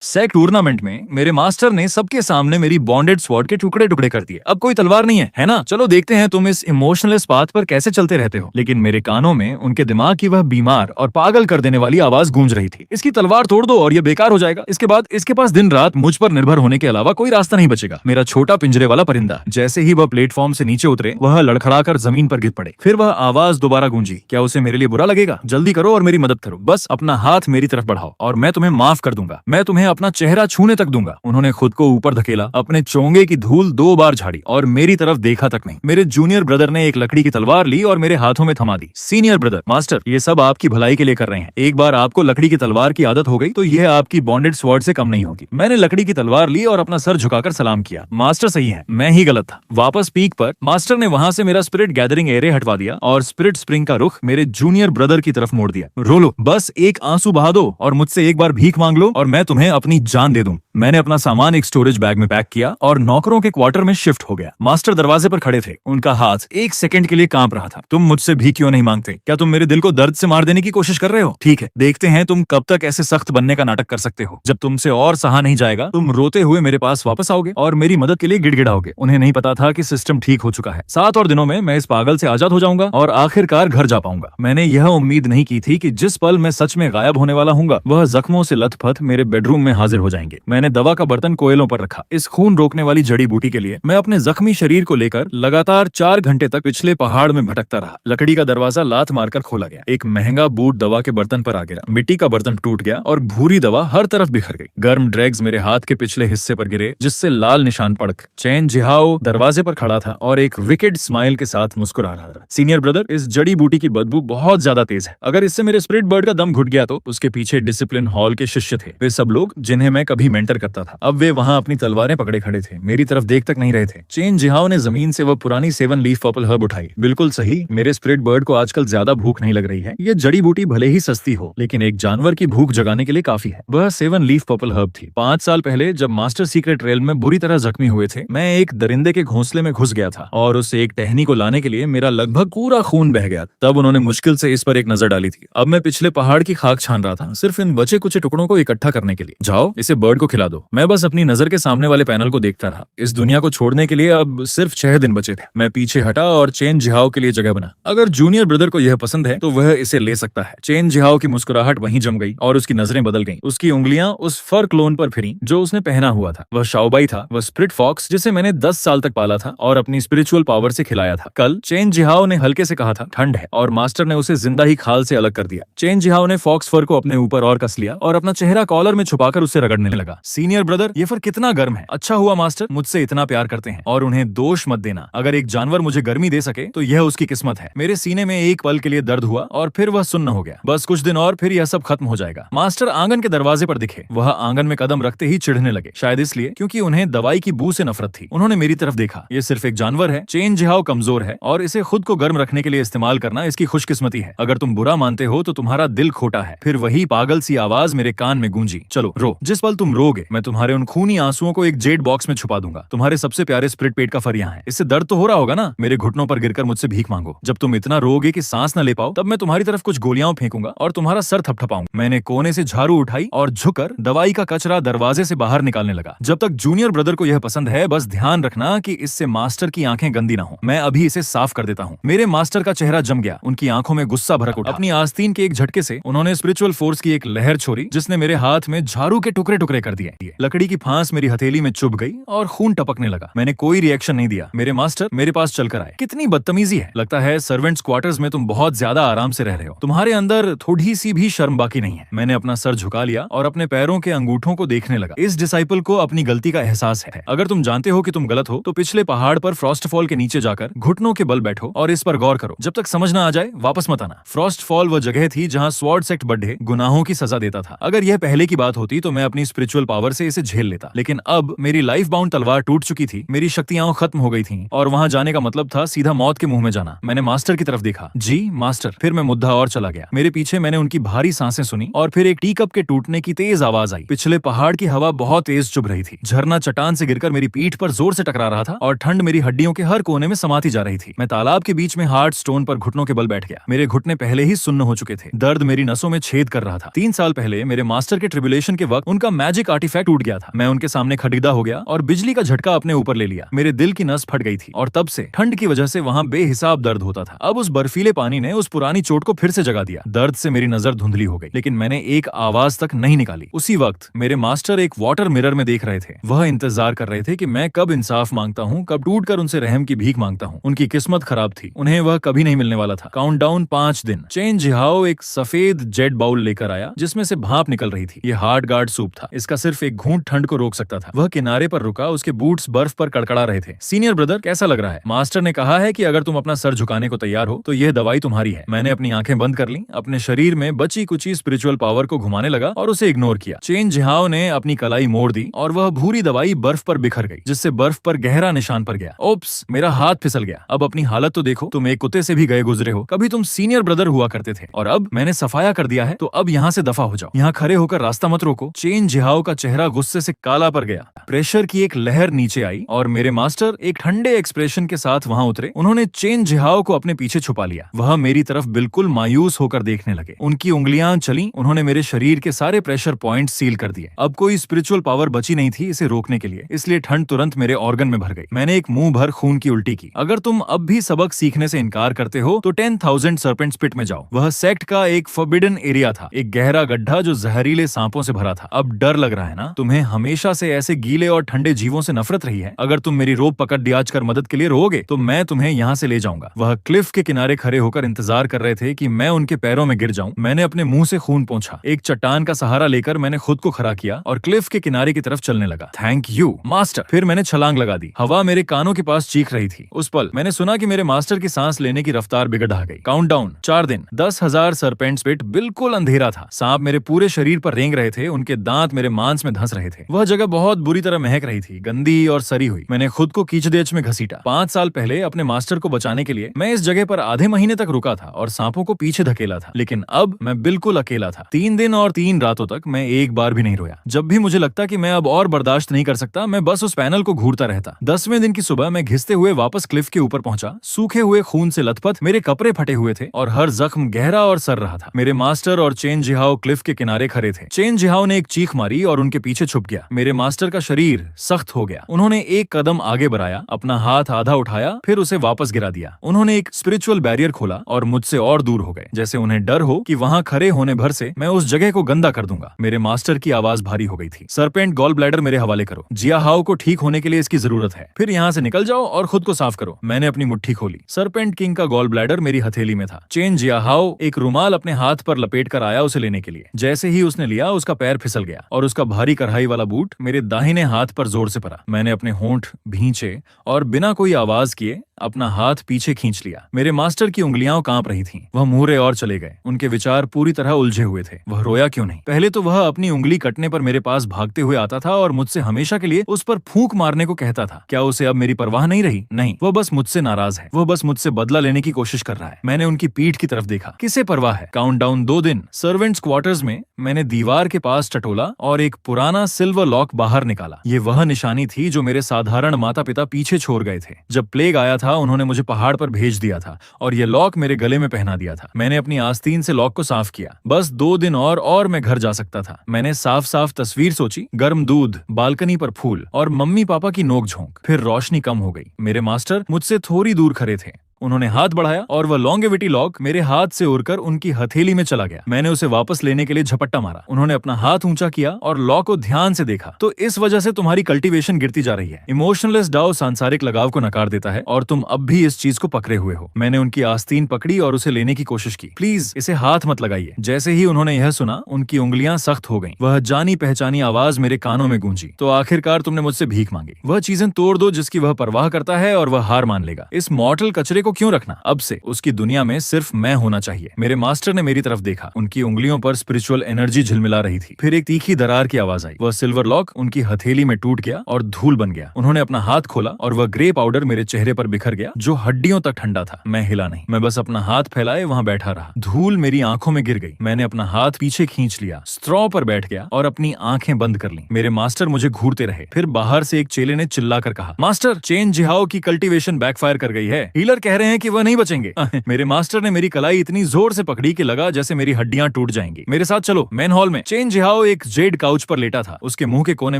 सेक tournament में मेरे master ने सबके सामने मेरी बॉन्डेड स्वॉर्ड के टुकड़े टुकड़े कर दिए। अब कोई तलवार नहीं है ना? चलो देखते हैं तुम इस इमोशनलेस पाथ पर कैसे चलते रहते हो। लेकिन मेरे कानों में उनके दिमाग की वह बीमार और पागल कर देने वाली आवाज गूंज रही थी। इसकी तलवार तोड़ दो और ये बेकार हो जाएगा। इसके बाद इसके पास दिन रात मुझ पर निर्भर होने के अलावा कोई रास्ता नहीं बचेगा। मेरा छोटा पिंजरे वाला परिंदा। जैसे ही वह प्लेटफॉर्म से नीचे उतरे, वह लड़खड़ाकर जमीन पर गिर पड़े। फिर वह आवाज दोबारा गूंजी। क्या उसे मेरे लिए बुरा लगेगा? जल्दी करो और मेरी मदद करो। बस अपना हाथ मेरी तरफ बढ़ाओ और मैं तुम्हें माफ कर दूंगा। मैं तुम्हें अपना चेहरा छूने तक दूंगा। उन्होंने खुद को ऊपर धकेला, अपने चोंगे की धूल 2 बार झाड़ी और मेरी तरफ देखा तक नहीं। मेरे जूनियर ब्रदर ने एक लकड़ी की तलवार ली और मेरे हाथों में थमा दी। सीनियर ब्रदर, मास्टर, ये सब आपकी भलाई के लिए कर रहे हैं। एक बार आपको लकड़ी की तलवार की आदत हो गई तो यह आपकी बॉन्डेड स्वॉर्ड से कम नहीं होगी। मैंने लकड़ी की तलवार ली और अपना सर झुकाकर सलाम किया। मास्टर सही है, मैं ही गलत था। वापस पीक पर मास्टर ने वहां से मेरा स्पिरिट गैदरिंग एरे हटवा दिया और स्पिरिट स्प्रिंग का रुख मेरे जूनियर ब्रदर की तरफ मोड़ दिया। रो लो, बस एक आंसू बहा दो और मुझसे एक बार भीख मांग लो और मैं तुम्हें अपनी जान दे दूं। मैंने अपना सामान एक स्टोरेज बैग में पैक किया और नौकरों के क्वार्टर में शिफ्ट हो गया। मास्टर दरवाजे पर खड़े थे। उनका हाथ एक सेकंड के लिए कांप रहा था। तुम मुझसे भी क्यों नहीं मांगते? क्या तुम मेरे दिल को दर्द से मार देने की कोशिश कर रहे हो? ठीक है, देखते हैं तुम कब तक ऐसे सख्त बनने का नाटक कर सकते हो। जब तुमसे और सहा नहीं जाएगा, तुम रोते हुए मेरे पास वापस आओगे और मेरी मदद के लिए गिड़गिड़ाओगे। उन्हें नहीं पता था कि सिस्टम ठीक हो चुका है। 7 और दिनों में मैं इस पागल से आजाद हो जाऊंगा और आखिरकार घर जा पाऊंगा। मैंने यह उम्मीद नहीं की थी कि जिस पल मैं सच में गायब होने वाला हूँ, वह जख्मों से लथपथ मेरे बेडरूम में हाजिर हो जाएंगे। मैंने दवा का बर्तन कोयलों पर रखा। इस खून रोकने वाली जड़ी बूटी के लिए मैं अपने जख्मी शरीर को लेकर लगातार 4 घंटे तक पिछले पहाड़ में भटकता रहा। लकड़ी का दरवाजा लात मारकर खोला गया। एक महंगा बूट दवा के बर्तन पर आ गिरा। मिट्टी का बर्तन टूट गया और भूरी दवा हर तरफ बिखर गई। गर्म ड्रैग्स मेरे हाथ के पिछले हिस्से पर गिरे, जिससे लाल निशान पड़ गए। चैन जिहाओ दरवाजे पर खड़ा था और एक विकेड स्माइल के साथ मुस्कुरा रहा था। सीनियर ब्रदर, इस जड़ी बूटी की बदबू बहुत ज्यादा तेज है। अगर इससे मेरे स्पिरिट बर्ड का दम घुट गया तो। उसके पीछे डिसिप्लिन हॉल के शिष्य थे, वे सब लोग जिन्हें मैं कभी मेंटर करता था। अब वे वहां अपनी तलवारें पकड़े खड़े थे, मेरी तरफ देख तक नहीं रहे थे। चेन जिहाओ ने जमीन से वह पुरानी 7 लीफ पर्पल हर्ब उठाई। बिल्कुल सही, मेरे स्पिरिट बर्ड को आजकल ज्यादा भूख नहीं लग रही है। ये जड़ी बूटी भले ही सस्ती हो, लेकिन एक जानवर की भूख जगाने के लिए काफी है। वह 7 लीफ पर्पल हर्ब थी। 5 साल पहले जब मास्टर सीक्रेट रेल में बुरी तरह जख्मी हुए थे, मैं एक दरिंदे के घोंसले में घुस गया था और उस एक टहनी को लाने के लिए मेरा लगभग पूरा खून बह गया। तब उन्होंने मुश्किल से इस पर एक नजर डाली थी। अब मैं पिछले पहाड़ की खाक छान रहा था, सिर्फ इन बचे कुछ टुकड़ों को इकट्ठा करने के लिए। जाओ, इसे बर्ड को खिला दो। मैं बस अपनी नजर के सामने वाले पैनल को देखता रहा। इस दुनिया को छोड़ने के लिए अब सिर्फ 6 दिन बचे थे। मैं पीछे हटा और चेन जिहाओ के लिए जगह बना। अगर जूनियर ब्रदर को यह पसंद है तो वह इसे ले सकता है। चेन जिहाओ की मुस्कुराहट वहीं जम गई और उसकी नजरें बदल गईं। उसकी उंगलियां उस फर क्लोन पर फिरी जो उसने पहना हुआ था। वह शाओबाई था, वह स्प्रिट फॉक्स जिसे मैंने 10 साल तक पाला था और अपनी स्पिरिचुअल पावर से खिलाया था। कल चेन जिहाओ ने हल्के से कहा था ठंड है, और मास्टर ने उसे जिंदा ही खाल से अलग कर दिया। चेन जिहाओ ने फॉक्स फर को अपने ऊपर और कस लिया और अपना चेहरा कॉलर में छुपाकर उसे रगड़ने लगा। सीनियर ब्रदर, ये फर कितना गर्म है। अच्छा हुआ मास्टर मुझसे इतना प्यार करते हैं, और उन्हें दोष मत देना। अगर एक जानवर मुझे गर्मी दे सके तो यह उसकी किस्मत है। मेरे सीने में एक पल के लिए दर्द हुआ और फिर वह सुन्न हो गया। बस कुछ दिन और फिर यह सब खत्म हो जाएगा। मास्टर आंगन के दरवाजे पर दिखे। वह आंगन में कदम रखते ही चिढ़ने लगे, शायद इसलिए क्योंकि उन्हें दवाई की बू से नफरत थी। उन्होंने मेरी तरफ देखा। ये सिर्फ एक जानवर है। चेन जिहाओ कमजोर है और इसे खुद को गर्म रखने के लिए इस्तेमाल करना इसकी खुशकिस्मती है। अगर तुम बुरा मानते हो तो तुम्हारा दिल खोटा है। फिर वही पागल सी आवाज मेरे कान में गूंजी, चलो रो। जिस पल तुम रोगे मैं तुम्हारे उन खूनी आंसुओं को एक जेड बॉक्स में छुपा दूंगा। तुम्हारे सबसे प्यारे स्प्रिट पेट का फर यहाँ है। इससे दर्द तो हो रहा होगा ना? मेरे घुटनों पर गिरकर मुझसे भीख मांगो। जब तुम इतना रोगे कि सांस न ले पाओ, तब मैं तुम्हारी तरफ कुछ गोलियां फेंकूंगा और तुम्हारा सर थपथपाऊंगा। मैंने कोने से झाड़ू उठाई और झुककर दवाई का कचरा दरवाजे से बाहर निकालने लगा। जब तक जूनियर ब्रदर को यह पसंद है, बस ध्यान रखना कि इससे मास्टर की आंखें गंदी ना हो। मैं अभी इसे साफ कर देता हूँ। मेरे मास्टर का चेहरा जम गया। उनकी आंखों में गुस्सा भड़क उठा। अपनी आस्तीन के एक झटके से उन्होंने स्पिरिचुअल फोर्स की एक लहर छोड़ी, जिसने मेरे हाथ में झाड़ू के टुकड़े टुकड़े कर दिए। लकड़ी की फांस मेरी हथेली में चुभ गई और खून टपकने लगा। मैंने कोई रिएक्शन नहीं दिया। मेरे मास्टर मेरे पास चलकर आए। कितनी बदतमीजी है। लगता है सर्वेंट्स क्वार्टर्स में तुम बहुत ज्यादा आराम से रह रहे हो। तुम्हारे अंदर थोड़ी सी भी शर्म बाकी नहीं है। मैंने अपना सर झुका लिया और अपने पैरों के अंगूठों को देखने लगा। इस डिसाइपल को अपनी गलती का एहसास है। अगर तुम जानते हो कि तुम गलत हो तो पिछले पहाड़ पर फ्रॉस्ट फॉल के नीचे जाकर घुटनों के बल बैठो और इस पर गौर करो। जब तक समझ ना आ जाए वापस मत आना। फ्रॉस्ट फॉल वह जगह थी जहाँ स्वॉर्ड सेक्ट बड्ढे गुनाहों की सजा देता था। अगर यह पहले की बात होती तो मैं अपनी स्पिरिचुअल पावर से इसे झेल लेता, लेकिन अब मेरी लाइफ बाउंड तलवार टूट चुकी थी। मेरी शक्तियां खत्म हो गई थीं और वहां जाने का मतलब था सीधा मौत के मुंह में जाना। मैंने मास्टर की तरफ देखा। जी मास्टर। फिर मैं मुद्दा और चला गया। मेरे पीछे मैंने उनकी भारी सांसें सुनी और फिर एक टी कप के टूटने की तेज आवाज आई। पिछले पहाड़ की हवा बहुत तेज चुभ रही थी। झरना चट्टान से गिरकर मेरी पीठ पर जोर से टकरा रहा था और ठंड मेरी हड्डियों के हर कोने में समाती जा रही थी। मैं तालाब के बीच में हार्ड स्टोन पर घुटनों के बल बैठ गया। मेरे घुटने पहले ही सुन्न हो चुके थे। दर्द मेरी नसों में छेद कर रहा था। 3 साल पहले मेरे मास्टर के ट्रिब्यूलेशन के वक्त उनका मैजिक आर्टिफैक्ट टूट गया था। मैं उनके सामने खड़ीदा हो गया और बिजली का झटका अपने ऊपर ले लिया। मेरे दिल की नस फट गई थी और तब से ठंड की वजह से वहाँ बेहिसाब दर्द होता था। अब उस बर्फीले पानी ने उस पुरानी चोट को फिर से जगा दिया। दर्द से मेरी नजर धुंधली हो गई, लेकिन मैंने एक आवाज तक नहीं निकाली। उसी वक्त मेरे मास्टर एक वाटर मिरर में देख रहे थे। वह इंतजार कर रहे थे कि मैं कब इंसाफ मांगता हूँ, कब टूटकर उनसे रहम की भीख मांगता हूँ। उनकी किस्मत खराब थी, उन्हें वह कभी नहीं मिलने वाला था। काउंटडाउन 5 दिन। चेन जिहाओ एक सफेद जेट बाउल लेकर आया जिसमें से भाप निकल रही थी। ये हार्ड गार्ड सूप था। इसका सिर्फ एक घूंट ठंड को रोक सकता था। वह किनारे पर रुका, उसके बूट्स बर्फ पर कड़कड़ा रहे थे। सीनियर ब्रदर, कैसा लग रहा है? मास्टर ने कहा है कि अगर तुम अपना सर झुकाने को तैयार हो तो यह दवाई तुम्हारी है। मैंने अपनी आंखें बंद कर ली, अपने शरीर में बची कुची स्पिरिचुअल पावर को घुमाने लगा और उसे इग्नोर किया। चेन जिहाओ ने अपनी कलाई मोड़ दी और वह भूरी दवाई बर्फ पर बिखर गई, जिससे बर्फ पर गहरा निशान पड़ गया। ओप्स, मेरा हाथ फिसल गया। अब अपनी हालत तो देखो, तुम एक कुत्ते से भी गए गुजरे हो। कभी तुम सीनियर ब्रदर हुआ करते थे और अब मैंने सफाया कर दिया है, तो अब यहाँ से दफा हो जाओ। यहाँ खड़े होकर रास्ता मत रोको। चेन जिहाओ का चेहरा गुस्से से काला पड़ गया। प्रेशर की एक लहर नीचे आई और मेरे मास्टर एक ठंडे एक्सप्रेशन के साथ वहां उतरे। उन्होंने चेन जिहाओ को अपने पीछे छुपा लिया। वह मेरी तरफ बिल्कुल मायूस होकर देखने लगे। उनकी उंगलियां चली। उन्होंने मेरे शरीर के सारे प्रेशर पॉइंट सील कर दिए। अब कोई स्पिरिचुअल पावर बची नहीं थी इसे रोकने के लिए, इसलिए ठंड तुरंत मेरे ऑर्गन में भर गई। मैंने एक मुंह भर खून की उल्टी की। अगर तुम अब भी सबक सीखने से इनकार करते हो तो 10,000 सर्पेंट्स पिट में जाओ। वह सेक्ट का एक फॉरबिडन एरिया था, एक गहरा गड्ढा जो जहरीले सांपों से भरा था। अब डर लग रहा है ना? तुम्हें हमेशा से ऐसे गीले और ठंडे जीवों से नफरत रही है। अगर तुम मेरी रोप पकड़ दियाज कर मदद के लिए रोओगे तो मैं तुम्हें यहाँ से ले जाऊंगा। वह क्लिफ के किनारे खड़े होकर इंतजार कर रहे थे कि मैं उनके पैरों में गिर जाऊं। मैंने अपने मुंह से खून पोंछा। एक चट्टान का सहारा लेकर मैंने खुद को खड़ा किया और क्लिफ के किनारे की तरफ चलने लगा। Thank you master. फिर मैंने छलांग लगा दी। हवा मेरे कानों के पास चीख रही थी। उस पल मैंने सुना कि मेरे मास्टर की सांस लेने की रफ्तार बिगड़ गई। काउंटडाउन 4 दिन, 10,000 सर्पेंट्स पिट। बिल्कुल अंधेरा था। सांप मेरे पूरे शरीर पर रेंग रहे थे। उनके दांत मेरे मांस में धंस रहे थे। वह जगह बहुत बुरी तरह महक रही थी, गंदी और सरी हुई। मैंने खुद को कीचड़ेच में घसीटा। 5 साल पहले अपने मास्टर को बचाने के लिए मैं इस जगह पर आधे महीने तक रुका था और सांपों को पीछे धकेला था, लेकिन अब मैं बिल्कुल अकेला था। 3 दिन और 3 रातों तक मैं एक बार भी नहीं रोया। जब भी मुझे लगता कि मैं अब और बर्दाश्त नहीं कर सकता, मैं बस उस पैनल को घूरता रहता। 10वें दिन की सुबह मैं घिसते हुए वापस क्लिफ के ऊपर पहुंचा। सूखे हुए खून से लथपथ मेरे कपड़े फटे हुए थे और हर जख्म गहरा और सर रहा था। मेरे मास्टर और चेन जिहाओ क्लिफ के किनारे खड़े थे। चेन जिहाओ ने एक चीख मारी और उनके पीछे छुप गया। मेरे मास्टर का शरीर सख्त हो गया। उन्होंने एक कदम आगे बढ़ाया, अपना हाथ आधा उठाया, फिर उसे वापस गिरा दिया। उन्होंने एक स्पिरिचुअल बैरियर खोला और मुझसे और दूर हो गए, जैसे उन्हें डर हो कि वहां खड़े होने भर से मैं उस जगह को गंदा कर दूंगा। मेरे मास्टर की आवाज भारी हो गई थी। सरपेंट गॉल ब्लैडर मेरे हवाले करो। जिहाओ को ठीक होने के लिए इसकी जरूरत है। फिर यहाँ से निकल जाओ और खुद को साफ करो। मैंने अपनी मुट्ठी खोली। सरपेंट किंग का गॉल ब्लैडर मेरी हथेली में था। चेन जिहाओ एक रुमाल अपने हाथ पर लपेट कर आया उसे लेने के लिए। जैसे ही उसने लिया, उसका पैर फिसल गया और उसका भारी कढ़ाई वाला बूट मेरे दाहिने हाथ पर जोर से पड़ा। मैंने अपने होंठ भींचे और बिना कोई आवाज किए अपना हाथ पीछे खींच लिया। मेरे मास्टर की उंगलियां कांप रही थीं। वह मुहरे और चले गए। उनके विचार पूरी तरह उलझे हुए थे। वह रोया क्यों नहीं? पहले तो वह अपनी उंगली कटने पर मेरे पास भागते हुए आता था और मुझसे हमेशा के लिए उस पर फूंक मारने को कहता था। क्या उसे अब मेरी परवाह नहीं रही? नहीं, वह बस मुझसे नाराज है। वह बस मुझसे बदला लेने की कोशिश कर रहा है। मैंने उनकी पीठ की तरफ देखा। किसे परवाह है? काउंटडाउन 2 दिन। सर्वेंट्स क्वार्टर्स में मैंने दीवार के पास टटोला और एक पुराना सिल्वर लॉक बाहर निकाला। ये वह निशानी थी जो मेरे साधारण माता पिता पीछे छोड़ गए थे। जब प्लेग आया था, उन्होंने मुझे पहाड़ पर भेज दिया था और ये लॉक मेरे गले में पहना दिया था। मैंने अपनी आस्तीन से लॉक को साफ किया। बस 2 दिन और मैं घर जा सकता था। मैंने साफ साफ तस्वीर सोची, गर्म दूध, बालकनी पर फूल और मम्मी पापा की नोक-झोंक। फिर रोशनी कम हो गई। मेरे मास्टर मुझसे थोड़ी दूर खड़े थे। उन्होंने हाथ बढ़ाया और वह लॉन्गेविटी लॉक मेरे हाथ से उड़कर उनकी हथेली में चला गया। मैंने उसे वापस लेने के लिए झपट्टा मारा। उन्होंने अपना हाथ ऊंचा किया और लॉक को ध्यान से देखा। तो इस वजह से तुम्हारी कल्टीवेशन गिरती जा रही है। इमोशनलेस डाओ सांसारिक लगाव को नकार देता है और तुम अब भी इस चीज को पकड़े हुए हो। मैंने उनकी आस्तीन पकड़ी और उसे लेने की कोशिश की। प्लीज इसे हाथ मत लगाइए। जैसे ही उन्होंने यह सुना, उनकी उंगलियां सख्त हो गईं। वह जानी पहचानी आवाज मेरे कानों में गूंजी। तो आखिरकार तुमने मुझसे भीख मांगी। वह चीजें तोड़ दो जिसकी वह परवाह करता है और वह हार मान लेगा। इस मॉर्टल कचरे को क्यों रखना? अब से उसकी दुनिया में सिर्फ मैं होना चाहिए। मेरे मास्टर ने मेरी तरफ देखा। उनकी उंगलियों पर स्पिरिचुअल एनर्जी झिलमिला रही थी। फिर एक तीखी दरार की आवाज आई। वह सिल्वर लॉक उनकी हथेली में टूट गया और धूल बन गया। उन्होंने अपना हाथ खोला और वह ग्रे पाउडर मेरे चेहरे पर बिखर गया, जो हड्डियों तक ठंडा था। मैं हिला नहीं। मैं बस अपना हाथ फैलाए वहां बैठा रहा। धूल मेरी आंखों में गिर गई। मैंने अपना हाथ पीछे खींच लिया, स्ट्रॉ पर बैठ गया और अपनी आंखें बंद कर ली। मेरे मास्टर मुझे घूरते रहे। फिर बाहर से एक चेले ने चिल्लाकर कहा, मास्टर, चेन जिहाओ की कल्टीवेशन बैकफायर कर गई है। हीलर कह रहे रहे हैं कि वह नहीं बचेंगे। मेरे मास्टर ने मेरी कलाई इतनी जोर से पकड़ी कि लगा जैसे मेरी हड्डियां टूट जाएंगी। मेरे साथ चलो मेन हॉल में। चेन जिहाओ एक जेड काउच पर लेटा था। उसके मुंह के कोने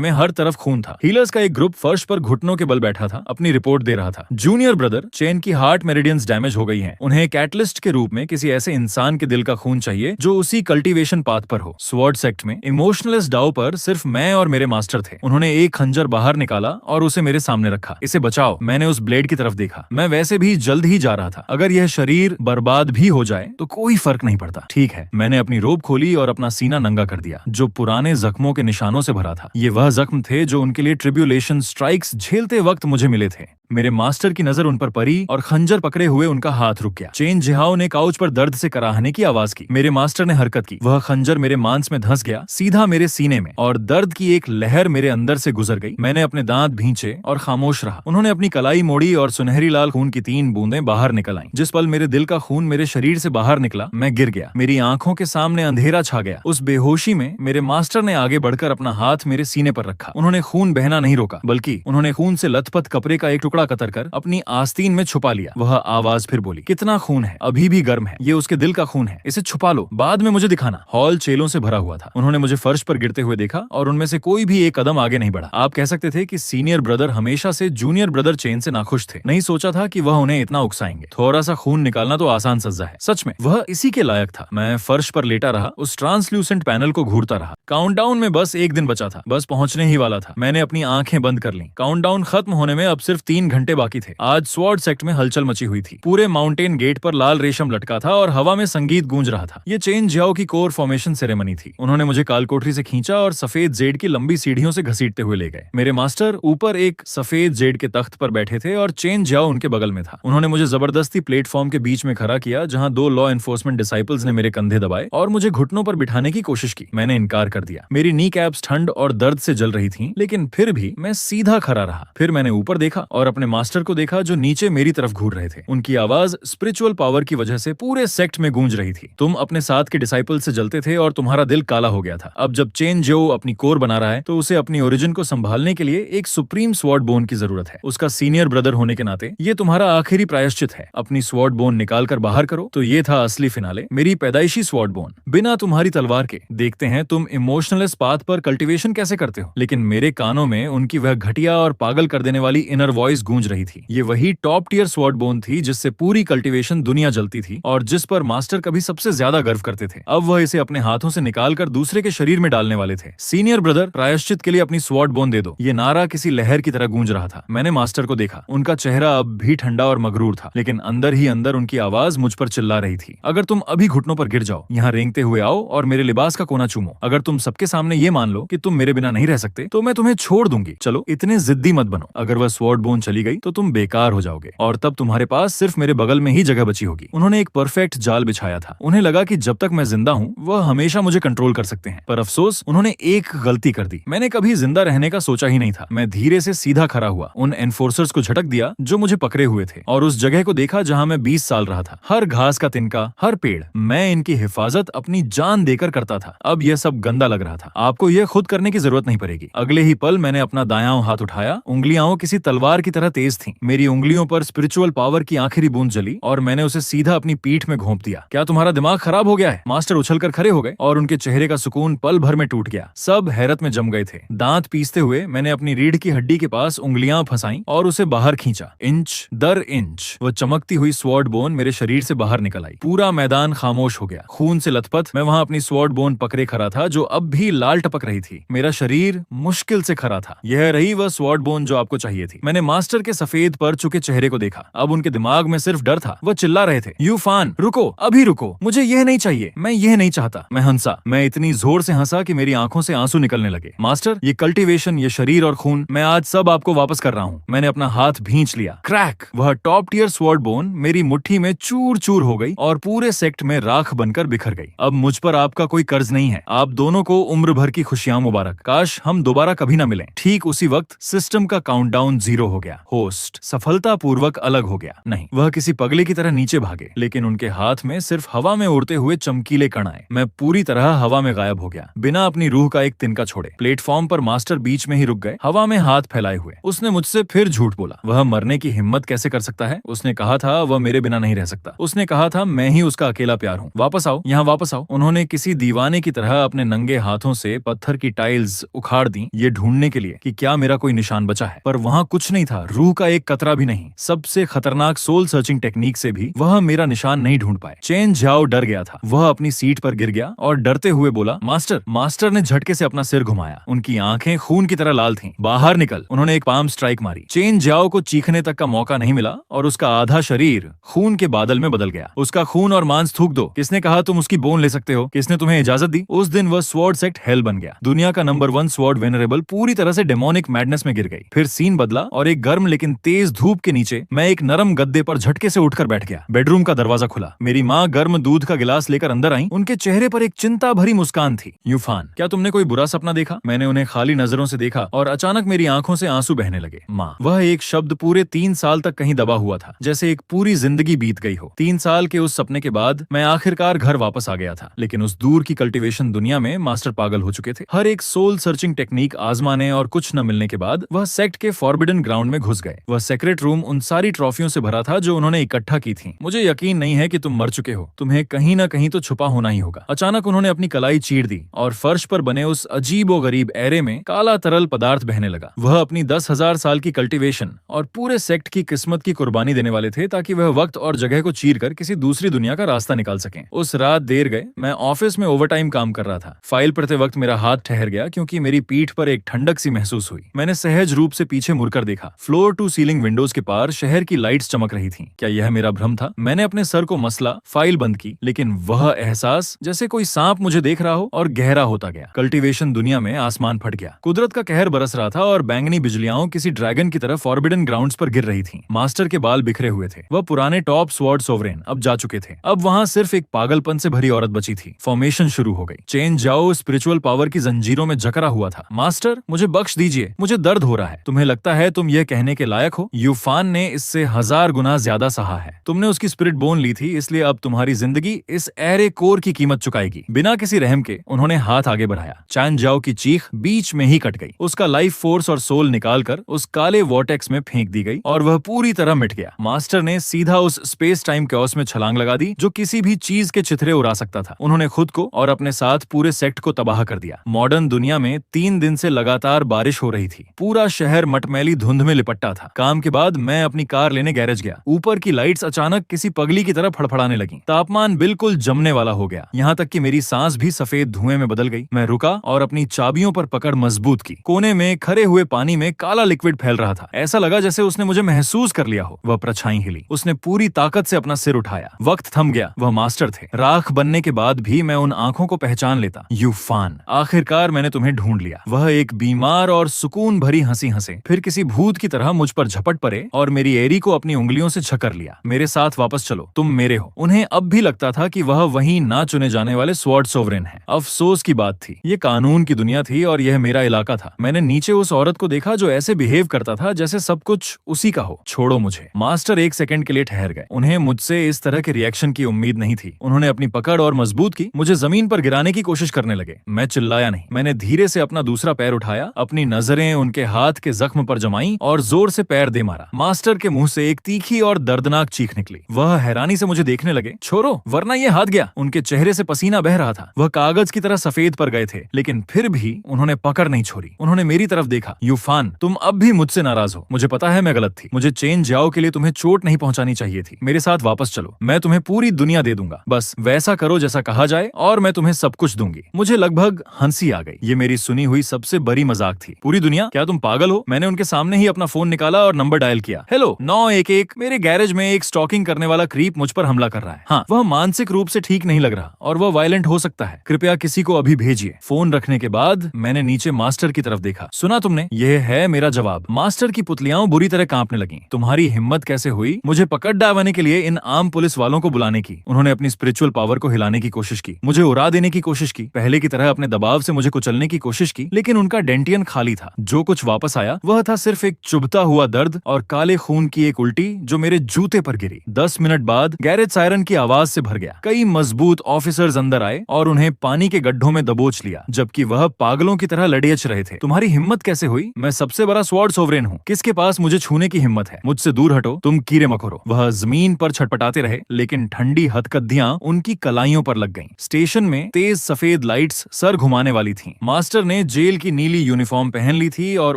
में हर तरफ खून था। हीलर्स का एक ग्रुप फर्श पर घुटनों के बल बैठा था, अपनी रिपोर्ट दे रहा था। जूनियर ब्रदर, चेन की हार्ट मेरिडियंस डैमेज हो गई हैं। उन्हें कैटलिस्ट के रूप में किसी ऐसे इंसान के दिल का खून चाहिए जो उसी कल्टीवेशन पाथ पर हो। स्वॉर्ड सेक्ट में इमोशनलेस डाउ पर सिर्फ मैं और मेरे मास्टर थे। उन्होंने एक खंजर बाहर निकाला और उसे मेरे सामने रखा। इसे बचाओ। मैंने उस ब्लेड की तरफ देखा। मैं वैसे भी जल्द ही जा रहा था। अगर यह शरीर बर्बाद भी हो जाए तो कोई फर्क नहीं पड़ता। ठीक है। मैंने अपनी रोब खोली और अपना सीना नंगा कर दिया, जो पुराने जख्मों के निशानों से भरा था। ये वह जख्म थे जो उनके लिए ट्रिब्यूलेशन स्ट्राइक्स झेलते वक्त मुझे मिले थे। मेरे मास्टर की नजर उन पर पड़ी और खंजर पकड़े हुए उनका हाथ रुक गया। चेन जिहाओ ने काउच पर दर्द से कराहने की आवाज की। मेरे मास्टर ने हरकत की। वह खंजर मेरे मांस में धंस गया, सीधा मेरे सीने में, और दर्द की एक लहर मेरे अंदर से गुजर गई। मैंने अपने दांत भींचे और खामोश रहा। उन्होंने अपनी कलाई मोड़ी और सुनहरी लाल खून की 3 बूंदें बाहर निकल आईं। जिस पल मेरे दिल का खून मेरे शरीर से बाहर निकला, मैं गिर गया। मेरी आंखों के सामने अंधेरा छा गया। उस बेहोशी में मेरे मास्टर ने आगे बढ़कर अपना हाथ मेरे सीने पर रखा। उन्होंने खून बहना नहीं रोका, बल्कि उन्होंने खून से लथपथ कपड़े का एक टुकड़ा कतर कर अपनी आस्तीन में छुपा लिया। वह आवाज फिर बोली, कितना खून है, अभी भी गर्म है। ये उसके दिल का खून है, इसे छुपा लो, बाद में मुझे दिखाना। हॉल चेलों से भरा हुआ था। उन्होंने मुझे फर्श पर गिरते हुए देखा और उनमें से कोई भी एक कदम आगे नहीं बढ़ा। आप कह सकते थे कि सीनियर ब्रदर हमेशा से जूनियर ब्रदर चेन से नाखुश थे। नहीं सोचा था कि वह उन्हें इतना उकसाएंगे। थोड़ा सा खून निकालना तो आसान सज्जा है। सच में वह इसी के लायक था। मैं फर्श पर लेटा रहा, उस ट्रांसल्यूसेंट पैनल को घूरता रहा। काउंटडाउन में बस एक दिन बचा था, बस पहुंचने ही वाला था। मैंने अपनी आंखें बंद कर ली। काउंटडाउन खत्म होने में अब सिर्फ 3 घंटे बाकी थे। आज स्वॉर्ड सेक्ट में हलचल मची हुई थी। पूरे माउंटेन गेट पर लाल रेशम लटका था और हवा में संगीत गूंज रहा था। ये चेन जिहाओ की कोर फॉर्मेशन सेरेमनी थी। उन्होंने मुझे कालकोठरी से खींचा और सफेद जेड की लंबी सीढ़ियों से घसीटते हुए ले गए। मेरे मास्टर ऊपर एक सफेद जेड के तख्त पर बैठे थे और चेन जिहाओ उनके बगल में था। उन्होंने मुझे जबरदस्ती प्लेटफॉर्म के बीच में खड़ा किया, जहां 2 लॉ एनफोर्समेंट डिसाइपल्स ने मेरे कंधे दबाए और मुझे घुटनों पर बिठाने की कोशिश की। मैंने इनकार कर दिया। मेरी नी कैप्स ठंड और दर्द से जल रही थी, लेकिन फिर भी मैं सीधा खड़ा रहा। फिर मैंने ऊपर देखा और अपने मास्टर को देखा, जो नीचे मेरी तरफ घूर रहे थे। उनकी आवाज स्पिरिचुअल पावर की वजह से पूरे सेक्ट में गूंज रही थी। तुम अपने साथ के डिसाइपल से जलते थे और तुम्हारा दिल काला हो गया था। अब जब चेन जिहाओ अपनी कोर बना रहा है, तो उसे अपनी ओरिजिन को संभालने के लिए एक सुप्रीम स्वॉर्ड बोन की जरूरत है। उसका सीनियर ब्रदर होने के नाते ये तुम्हारा आखिरी प्रायश्चित है। अपनी स्वॉर्ड बोन निकाल कर बाहर करो। तो ये था असली फिनाले, मेरी पैदाइशी स्वॉर्ड बोन, बिना तुम्हारी तलवार के। देखते हैं तुम इमोशनलेस पाथ पर कल्टीवेशन कैसे करते हो। लेकिन मेरे कानों में उनकी वह घटिया और पागल कर देने वाली इनर वॉइस गूंज रही थी। ये वही टॉप टियर स्वॉर्ड बोन थी जिससे पूरी कल्टीवेशन दुनिया जलती थी और जिस पर मास्टर कभी सबसे ज्यादा गर्व करते थे। अब वह इसे अपने हाथों से निकालकर दूसरे के शरीर में डालने वाले थे। सीनियर ब्रदर, प्रायश्चित के लिए अपनी स्वॉर्ड बोन दे दो। ये नारा किसी लहर की तरह गूंज रहा था। मैंने मास्टर को देखा। उनका चेहरा अब भी ठंडा और मगरूर था, लेकिन अंदर ही अंदर उनकी आवाज मुझ पर चिल्ला रही थी, अगर तुम अभी घुटनों पर गिर जाओ, यहाँ रेंगते हुए आओ और मेरे लिबास का कोना चूमो। अगर तुम सबके सामने ये मान लो कि तुम मेरे बिना नहीं रह सकते, तो मैं तुम्हें छोड़ दूंगी। चलो, इतने जिद्दी मत बनो। अगर वह स्वॉर्ड बोन चली गई तो तुम बेकार हो जाओगे और तब तुम्हारे पास सिर्फ मेरे बगल में ही जगह बची होगी। उन्होंने एक परफेक्ट जाल बिछाया था। उन्हें लगा कि जब तक मैं जिंदा हूँ, वह हमेशा मुझे कंट्रोल कर सकते हैं। पर अफसोस, उन्होंने एक गलती कर दी। मैंने कभी जिंदा रहने का सोचा ही नहीं था। मैं धीरे से सीधा खड़ा हुआ, उन एनफोर्सर्स को झटक दिया जो मुझे पकड़े हुए थे, और उस जगह को देखा जहाँ मैं 20 साल रहा था। हर घास का तिनका, हर पेड़, मैं इनकी हिफाजत अपनी जान देकर करता था। अब यह सब गंदा लग रहा था। आपको यह खुद करने की जरूरत नहीं पड़ेगी। अगले ही पल मैंने अपना दायां हाथ उठाया। उंगलियां किसी तलवार की तरह तेज थीं। मेरी उंगलियों पर स्पिरिचुअल पावर की आखिरी बूंद जली और मैंने उसे सीधा अपनी पीठ में घोंप दिया। क्या तुम्हारा दिमाग खराब हो गया है? मास्टर उछलकर खड़े हो गए और उनके चेहरे का सुकून पल भर में टूट गया। सब हैरत में जम गए थे। दांत पीसते हुए मैंने अपनी रीढ़ की हड्डी के पास उंगलियां फंसाई और उसे बाहर खींचा। इंच दर इंच वो चमकती हुई स्वॉर्ड बोन मेरे शरीर से बाहर निकल आई। पूरा मैदान खामोश हो गया। खून से लथपथ मैं वहां अपनी स्वॉर्ड बोन पकड़े खड़ा था, जो अब भी लाल टपक रही थी। मेरा शरीर मुश्किल से खड़ा था। यह रही वह स्वॉर्ड बोन जो आपको चाहिए थी। मैंने मास्टर के सफेद पर चुके चेहरे को देखा। अब उनके दिमाग में सिर्फ डर था। वह चिल्ला रहे थे, यूफान रुको, अभी रुको, मुझे यह नहीं चाहिए, मैं यह नहीं चाहता। मैं हंसा। मैं इतनी जोर से हंसा कि मेरी आंखों से आंसू निकलने लगे। मास्टर, ये कल्टीवेशन, ये शरीर और खून, मैं आज सब आपको वापस कर रहा हूँ। मैंने अपना हाथ भींच लिया। क्रैक! वह टॉप टियर स्वॉर्ड बोन मेरी मुट्ठी में चूर चूर हो गई और पूरे सेक्ट में राख बनकर बिखर गई। अब मुझ पर आपका कोई कर्ज नहीं है। आप दोनों को उम्र भर की खुशियां मुबारक। काश हम दोबारा कभी न मिलें। ठीक उसी वक्त सिस्टम का काउंटडाउन 0 हो गया। होस्ट सफलतापूर्वक अलग हो गया। नहीं, वह किसी पगले की तरह नीचे भागे, लेकिन उनके हाथ में सिर्फ हवा में उड़ते हुए चमकीले कण आए। मैं पूरी तरह हवा में गायब हो गया, बिना अपनी रूह का एक तिनका छोड़े। प्लेटफॉर्म पर मास्टर बीच में ही रुक गए, हवा में हाथ फैलाए हुए। उसने मुझसे फिर झूठ बोला। वह मरने की हिम्मत कैसे कर सकता है? उसने कहा था वह मेरे बिना नहीं रह सकता। उसने कहा था मैं ही उसका अकेला प्यार हूँ। वापस आओ, यहाँ वापस आओ। उन्होंने किसी दीवाने की तरह अपने नंगे हाथों से पत्थर की टाइल्स उखाड़ दी, ये ढूंढने के लिए कि क्या मेरा कोई निशान बचा है। पर वहाँ कुछ नहीं था, रूह का एक कतरा भी नहीं। सबसे खतरनाक सोल सर्चिंग टेक्निक से भी वह मेरा निशान नहीं ढूंढ पाए। चेन झाओ डर गया था। वह अपनी सीट पर गिर गया और डरते हुए बोला, मास्टर। मास्टर ने झटके से अपना सिर घुमाया। उनकी आंखें खून की तरह लाल थीं। बाहर निकल। उन्होंने एक पाम स्ट्राइक मारी। चेन झाओ को चीखने तक का मौका नहीं मिला और उसका आधा शरीर खून के बादल में बदल गया। उसका खून और मांस थूक दो। किसने कहा तुम उसकी बोन ले सकते हो? किसने तुम्हें इजाजत दी? उस दिन वह स्वॉर्ड सेक्ट हेल बन गया। दुनिया का नंबर 1 स्वॉर्ड वेनरेबल पूरी तरह से डेमोनिक मैडनेस में गिर गई। फिर सीन बदला और एक गर्म लेकिन तेज धूप के नीचे मैं एक नरम गद्दे पर झटके से उठकर बैठ गया। बेडरूम का दरवाजा खुला। मेरी माँ गर्म दूध का गिलास लेकर अंदर आई। उनके चेहरे पर एक चिंता भरी मुस्कान थी। यूफान, क्या तुमने कोई बुरा सपना देखा? मैंने उन्हें खाली नजरों से देखा और अचानक मेरी आंखों से आंसू बहने लगे। माँ, वह एक शब्द पूरे 3 साल तक कहीं दबा हुआ था, जैसे एक पूरी जिंदगी बीत गई हो। 3 साल के उस सपने के बाद मैं आखिरकार घर वापस आ गया था, लेकिन उस दूर की कल्टीवेशन दुनिया में मास्टर पागल हो चुके थे। हर एक सोल सर्चिंग टेक्निक आजमाने और कुछ न मिलने के बाद वह सेक्ट के फॉरबिडन ग्राउंड में घुस गए। वह सेक्रेट रूम उन सारी ट्रॉफियों से भरा था जो उन्होंने इकट्ठा की थी। मुझे यकीन नहीं है कि तुम मर चुके हो, तुम्हें कहीं न कहीं तो छुपा होना ही होगा। अचानक उन्होंने अपनी कलाई चीर दी और फर्श पर बने उस अजीबो गरीब एरे में काला तरल पदार्थ बहने लगा। वह अपनी 10,000 साल की कल्टीवेशन और पूरे सेक्ट की किस्मत की कुर्बानी देने वाले थे, ताकि वह वक्त और जगह को चीर कर किसी दूसरी दुनिया का रास्ता निकाल सकें। उस रात देर गए। मैं ऑफिस में ओवरटाइम काम कर रहा था। फाइल पढ़ते वक्त मेरा हाथ ठहर गया क्योंकि मेरी पीठ पर एक ठंडक सी महसूस हुई। मैंने सहज रूप से पीछे मुड़कर देखा। फ्लोर टू सीलिंग विंडोज के पार शहर की लाइट्स चमक रही थीं। क्या यह मेरा भ्रम था? मैंने अपने सर को मसला, फाइल बंद की, लेकिन वह एहसास जैसे कोई सांप मुझे देख रहा हो और गहरा होता गया। कल्टीवेशन दुनिया में आसमान फट गया। कुदरत का कहर बरस रहा था और बैंगनी बिजलियां किसी ड्रैगन की तरह फॉरबिडन ग्राउंड्स पर गिर रही थीं। मास्टर के बाल बिखरे हुए थे। वह पुराने टॉप स्वॉर्ड सोवरेन अब जा चुके थे। अब वहां सिर्फ एक पागलपन से भरी औरत बची थी। फॉर्मेशन शुरू हो गई। चेन जाओ स्पिरिचुअल पावर की जंजीरों में जकड़ा हुआ था। मास्टर, मुझे बख्श दीजिए, मुझे दर्द हो रहा है। तुम्हें लगता है तुम यह कहने के लायक हो? यूफान ने इससे 1000 गुना ज्यादा सहा है। तुमने उसकी स्पिरिट बोन ली थी, इसलिए अब तुम्हारी जिंदगी इस एरे कोर की कीमत चुकाएगी। बिना किसी रहम के उन्होंने हाथ आगे बढ़ाया। चैन जाओ की चीख बीच में ही कट गई। उसका लाइफ फोर्स और सोल निकालकर उस काले वॉर्टेक्स में फेंक दी गई और वह पूरी तरह मिट गया। मास्टर ने सीधा उस स्पेस टाइम कैओस में छलांग लगा दी जो किसी भी चीज के चिथड़े उड़ा सकता था। उन्होंने खुद को और अपने साथ पूरे सेक्ट को तबाह कर दिया। मॉडर्न दुनिया में 3 दिन से लगातार बारिश हो रही थी। पूरा शहर मटमैली धुंध में लिपटा था। काम के बाद मैं अपनी कार लेने गैरेज गया। ऊपर की लाइट्स अचानक किसी पगली की तरह फड़फड़ाने लगी। तापमान बिल्कुल जमने वाला हो गया, यहाँ तक कि मेरी सांस भी सफेद धुएं में बदल गई। मैं रुका और अपनी चाबियों पर पकड़ मजबूत की। कोने में खरे हुए पानी में काला लिक्विड फैल रहा था। ऐसा लगा जैसे उसने मुझे महसूस कर लिया हो। वह परछाई हिली। उसने पूरी ताकत से अपना सिर उठाया। वक्त थम गया। वह मास्टर थे। राख बनने के बाद भी मैं उन आंखों को पहचान लेता। यूफान, आखिरकार मैंने तुम्हें ढूंढ लिया। वह एक बीमार और सुकून भरी हंसी हंसे, फिर किसी भूत की तरह मुझ पर झपट पड़े और मेरी एरी को अपनी उंगलियों से छकर लिया। मेरे साथ वापस चलो, तुम मेरे हो। उन्हें अब भी लगता था कि वह वही ना चुने जाने वाले स्वॉर्ड सोवरेन हैं। अफसोस की बात थी, ये कानून की दुनिया थी और यह मेरा इलाका था। मैंने नीचे उस औरत को देखा जो ऐसे बिहेव करता था जैसे सब कुछ उसी का हो। छोड़ो मुझे। मास्टर एक सेकंड के लिए ठहर गए। उन्हें मुझसे इस तरह के रिएक्शन की उम्मीद नहीं थी। उन्होंने अपनी पकड़ और मजबूत की, मुझे जमीन पर गिराने की कोशिश करने लगे। मैं चिल्लाया नहीं। मैंने धीरे से अपना दूसरा पैर उठाया, अपनी नजरें उनके हाथ के जख्म पर जमाई और जोर से पैर दे मारा। मास्टर के मुंह से एक तीखी और दर्दनाक चीख निकली। वह हैरानी से मुझे देखने लगे। छोड़ो, वरना ये हाथ गया। उनके चेहरे से पसीना बह रहा था। वह कागज की तरह सफेद पर गए थे, लेकिन फिर भी उन्होंने पकड़ नहीं छोड़ी। उन्होंने मेरी तरफ देखा। यूफान, तुम अब भी मुझसे नाराज हो। मुझे पता है मैं गलत थी। मुझे चेन जाओ के लिए तुम्हें चोट नहीं पहुंचानी चाहिए थी। मेरे साथ वापस चलो, मैं तुम्हें पूरी दुनिया दे दूंगा। बस वैसा करो जैसा कहा जाए और मैं तुम्हें सब कुछ दूंगी। मुझे लगभग हंसी आ गई। ये मेरी सुनी हुई सबसे बड़ी मजाक थी। पूरी दुनिया? क्या तुम पागल हो? मैंने उनके सामने ही अपना फोन निकाला और नंबर डायल किया। हेलो 911, मेरे गैरेज में एक स्टॉकिंग करने वाला क्रीप मुझ पर हमला कर रहा है। हाँ, वह मानसिक रूप से ठीक नहीं लग रहा और वह वायलेंट हो सकता है। कृपया किसी को अभी भेजिए। फोन रखने के बाद मैंने नीचे मास्टर की तरफ देखा। सुना तुमने? यह है मेरा जवाब। मास्टर की पुतलियां बुरी तरह कांपने लगीं। तुम्हारी हिम्मत कैसे हुई मुझे पकड़ डालने के लिए इन आम पुलिस वालों को बुलाने की? उन्होंने अपनी स्पिरिचुअल पावर को हिलाने की कोशिश की, मुझे उड़ा देने की कोशिश की, पहले की तरह अपने दबाव से मुझे कुचलने की कोशिश की, लेकिन उनका डेंटियन खाली था। जो कुछ वापस आया वह था सिर्फ एक चुभता उबता हुआ दर्द और काले खून की एक उल्टी जो मेरे जूते पर गिरी। 10 मिनट बाद गैरेज सायरन की आवाज से भर गया। कई मजबूत ऑफिसर्स अंदर आए और उन्हें पानी के गड्ढों में दबोच लिया, जबकि वह पागलों की तरह लड़ेच रहे थे। तुम्हारी हिम्मत कैसे हुई? मैं सबसे बड़ा स्वॉर्ड सोवरेन हूँ, किसके पास मुझे छूने की हिम्मत है? मुझसे दूर हटो, तुम कीड़े मकोड़ो। वह जमीन पर छटपटाते रहे, लेकिन ठंडी हथकड़ियां उनकी कलाइयों पर लग गईं। स्टेशन में तेज सफेद लाइट्स सर घुमाने वाली थीं। मास्टर ने जेल की नीली यूनिफॉर्म पहन ली थी और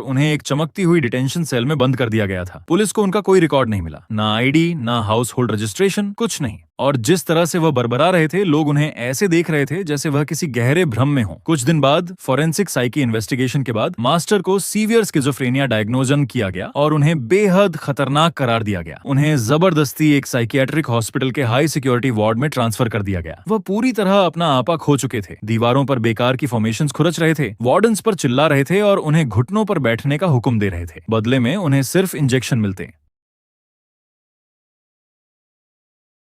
उन्हें एक चमकती हुई डिटेंशन सेल में बंद कर दिया गया था। पुलिस को उनका कोई रिकॉर्ड नहीं मिला, ना आईडी, ना हाउस होल्ड रजिस्ट्रेशन, कुछ नहीं। और जिस तरह से वह बरबरा रहे थे, लोग उन्हें ऐसे देख रहे थे जैसे वह किसी गहरे भ्रम में हो। कुछ दिन बाद फोरेंसिक साइकी इन्वेस्टिगेशन के बाद मास्टर को सीवियर स्किज़ोफ्रेनिया डायग्नोजन किया गया और उन्हें बेहद खतरनाक करार दिया गया। उन्हें जबरदस्ती एक साइकियाट्रिक हॉस्पिटल के हाई सिक्योरिटी वार्ड में ट्रांसफर कर दिया गया। वह पूरी तरह अपना आपा खो चुके थे। दीवारों पर बेकार की फॉर्मेशंस खुरच रहे थे, वार्डन्स पर चिल्ला रहे थे और उन्हें घुटनों पर बैठने का हुक्म दे रहे थे। बदले में उन्हें सिर्फ इंजेक्शन मिलते।